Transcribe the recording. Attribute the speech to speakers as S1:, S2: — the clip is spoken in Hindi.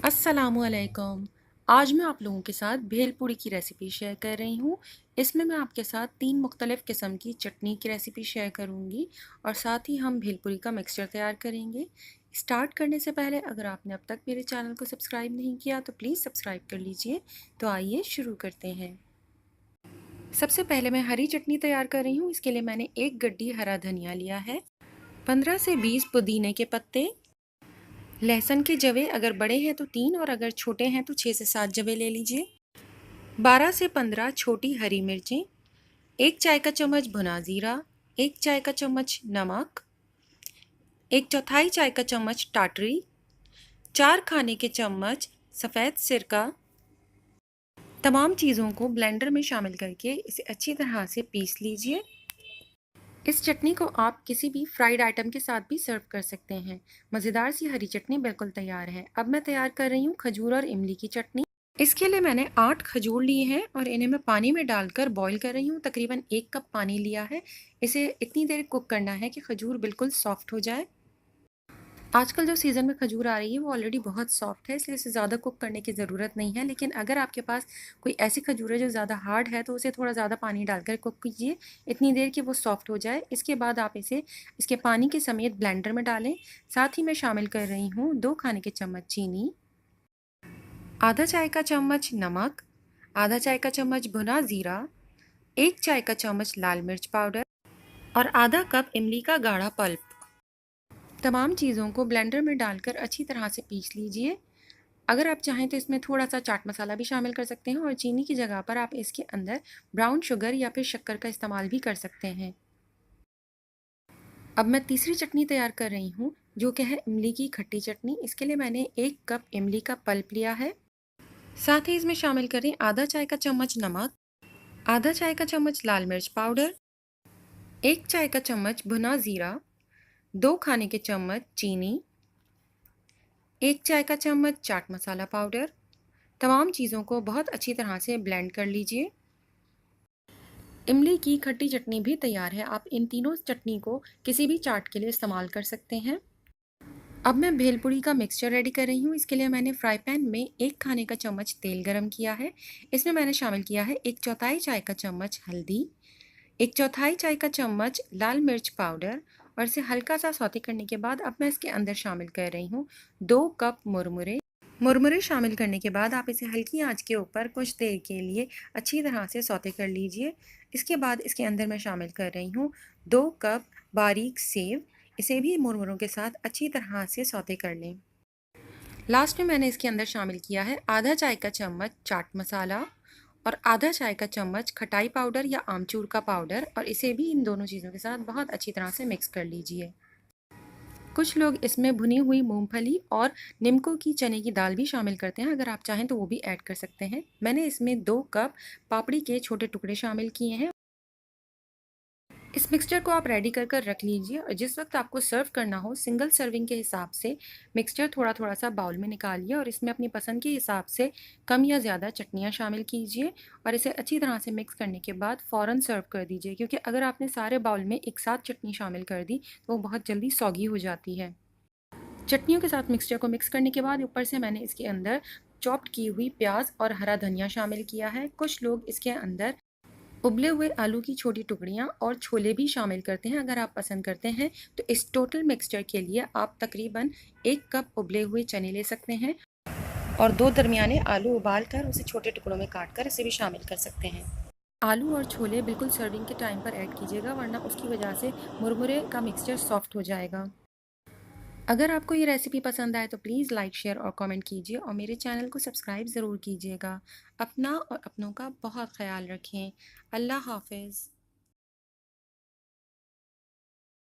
S1: अस्सलामुअलैकुम। आज मैं आप लोगों के साथ भेलपूरी की रेसिपी शेयर कर रही हूँ। इसमें मैं आपके साथ 3 मुख्तलिफ़ किस्म की चटनी की रेसिपी शेयर करूँगी और साथ ही हम भेलपूरी का मिक्सचर तैयार करेंगे। स्टार्ट करने से पहले अगर आपने अब तक मेरे चैनल को सब्सक्राइब नहीं किया तो प्लीज़ सब्सक्राइब कर लीजिए। तो आइए शुरू करते हैं। सबसे पहले मैं हरी चटनी तैयार कर रही हूँ। इसके लिए मैंने 1 गड्डी हरा धनिया लिया है, 15 से 20 पुदीने के पत्ते, लहसुन के जवे अगर बड़े हैं तो 3 और अगर छोटे हैं तो 6 से 7 जवे ले लीजिए, 12 से 15 छोटी हरी मिर्चें, 1 चाय का चम्मच भुना ज़ीरा, 1 चाय का चम्मच नमक, 1 चौथाई चाय का चम्मच टाटरी, 4 खाने के चम्मच सफ़ेद सिरका। तमाम चीज़ों को ब्लेंडर में शामिल करके इसे अच्छी तरह से पीस लीजिए। इस चटनी को आप किसी भी फ्राइड आइटम के साथ भी सर्व कर सकते हैं। मज़ेदार सी हरी चटनी बिल्कुल तैयार है। अब मैं तैयार कर रही हूँ खजूर और इमली की चटनी। इसके लिए मैंने 8 खजूर लिए हैं और इन्हें मैं पानी में डालकर बॉईल कर रही हूँ। तकरीबन 1 कप पानी लिया है। इसे इतनी देर कुक करना है कि खजूर बिल्कुल सॉफ्ट हो जाए। आजकल जो सीज़न में खजूर आ रही है वो ऑलरेडी बहुत सॉफ्ट है, इसलिए इसे ज़्यादा कुक करने की ज़रूरत नहीं है। लेकिन अगर आपके पास कोई ऐसी खजूर है जो ज़्यादा हार्ड है तो उसे थोड़ा ज़्यादा पानी डालकर कुक कीजिए, इतनी देर कि वो सॉफ्ट हो जाए। इसके बाद आप इसे इसके पानी के समेत ब्लेंडर में डालें। साथ ही मैं शामिल कर रही हूँ 2 खाने के चम्मच चीनी, आधा चाय का चम्मच नमक, आधा चाय का चम्मच भुना ज़ीरा, 1 चाय का चम्मच लाल मिर्च पाउडर और आधा कप इमली का गाढ़ा पल्प। तमाम चीज़ों को ब्लेंडर में डालकर अच्छी तरह से पीस लीजिए। अगर आप चाहें तो इसमें थोड़ा सा चाट मसाला भी शामिल कर सकते हैं और चीनी की जगह पर आप इसके अंदर ब्राउन शुगर या फिर शक्कर का इस्तेमाल भी कर सकते हैं। अब मैं तीसरी चटनी तैयार कर रही हूँ जो कि है इमली की खट्टी चटनी। इसके लिए मैंने 1 कप इमली का पल्प लिया है। साथ ही इसमें शामिल करें आधा चाय का चम्मच नमक, आधा चाय का चम्मच लाल मिर्च पाउडर, 1 चाय का चम्मच भुना ज़ीरा, 2 खाने के चम्मच चीनी, 1 चाय का चम्मच चाट मसाला पाउडर। तमाम चीज़ों को बहुत अच्छी तरह से ब्लेंड कर लीजिए। इमली की खट्टी चटनी भी तैयार है। आप इन तीनों चटनी को किसी भी चाट के लिए इस्तेमाल कर सकते हैं। अब मैं भेलपूरी का मिक्सचर रेडी कर रही हूँ। इसके लिए मैंने फ्राई पैन में 1 खाने का चम्मच तेल गरम किया है। इसमें मैंने शामिल किया है 1 चौथाई चाय का चम्मच हल्दी, 1 चौथाई चाय का चम्मच लाल मिर्च पाउडर और इसे हल्का सा सौते करने के बाद अब मैं इसके अंदर शामिल कर रही हूँ 2 कप मुरमुरे। मुरमुरे शामिल करने के बाद आप इसे हल्की आंच के ऊपर कुछ देर के लिए अच्छी तरह से सौते कर लीजिए। इसके बाद इसके अंदर मैं शामिल कर रही हूँ 2 कप बारीक सेव। इसे भी मुरमुरों के साथ अच्छी तरह से सौते कर लें। लास्ट में मैंने इसके अंदर शामिल किया है आधा चाय का चम्मच चाट मसाला और आधा चाय का चम्मच खटाई पाउडर या आमचूर का पाउडर और इसे भी इन दोनों चीज़ों के साथ बहुत अच्छी तरह से मिक्स कर लीजिए। कुछ लोग इसमें भुनी हुई मूंगफली और निम्को की चने की दाल भी शामिल करते हैं। अगर आप चाहें तो वो भी ऐड कर सकते हैं। मैंने इसमें 2 कप पापड़ी के छोटे टुकड़े शामिल किए हैं। इस मिक्सचर को आप रेडी कर रख लीजिए और जिस वक्त आपको सर्व करना हो सिंगल सर्विंग के हिसाब से मिक्सचर थोड़ा थोड़ा सा बाउल में निकालिए और इसमें अपनी पसंद के हिसाब से कम या ज़्यादा चटनियाँ शामिल कीजिए और इसे अच्छी तरह से मिक्स करने के बाद फ़ौरन सर्व कर दीजिए, क्योंकि अगर आपने सारे बाउल में एक साथ चटनी शामिल कर दी तो वो बहुत जल्दी सौगी हो जाती है। चटनियों के साथ मिक्सचर को मिक्स करने के बाद ऊपर से मैंने इसके अंदर चॉप्ड की हुई प्याज और हरा धनिया शामिल किया है। कुछ लोग इसके अंदर उबले हुए आलू की छोटी टुकड़ियाँ और छोले भी शामिल करते हैं। अगर आप पसंद करते हैं तो इस टोटल मिक्सचर के लिए आप तकरीबन 1 कप उबले हुए चने ले सकते हैं और 2 दरमियाने आलू उबाल कर उसे छोटे टुकड़ों में काट कर इसे भी शामिल कर सकते हैं। आलू और छोले बिल्कुल सर्विंग के टाइम पर ऐड कीजिएगा, वरना उसकी वजह से मुरमुरे का मिक्सचर सॉफ्ट हो जाएगा। अगर आपको ये रेसिपी पसंद आए तो प्लीज़ लाइक शेयर और कमेंट कीजिए और मेरे चैनल को सब्सक्राइब ज़रूर कीजिएगा। अपना और अपनों का बहुत ख्याल रखें। अल्लाह हाफ़िज़।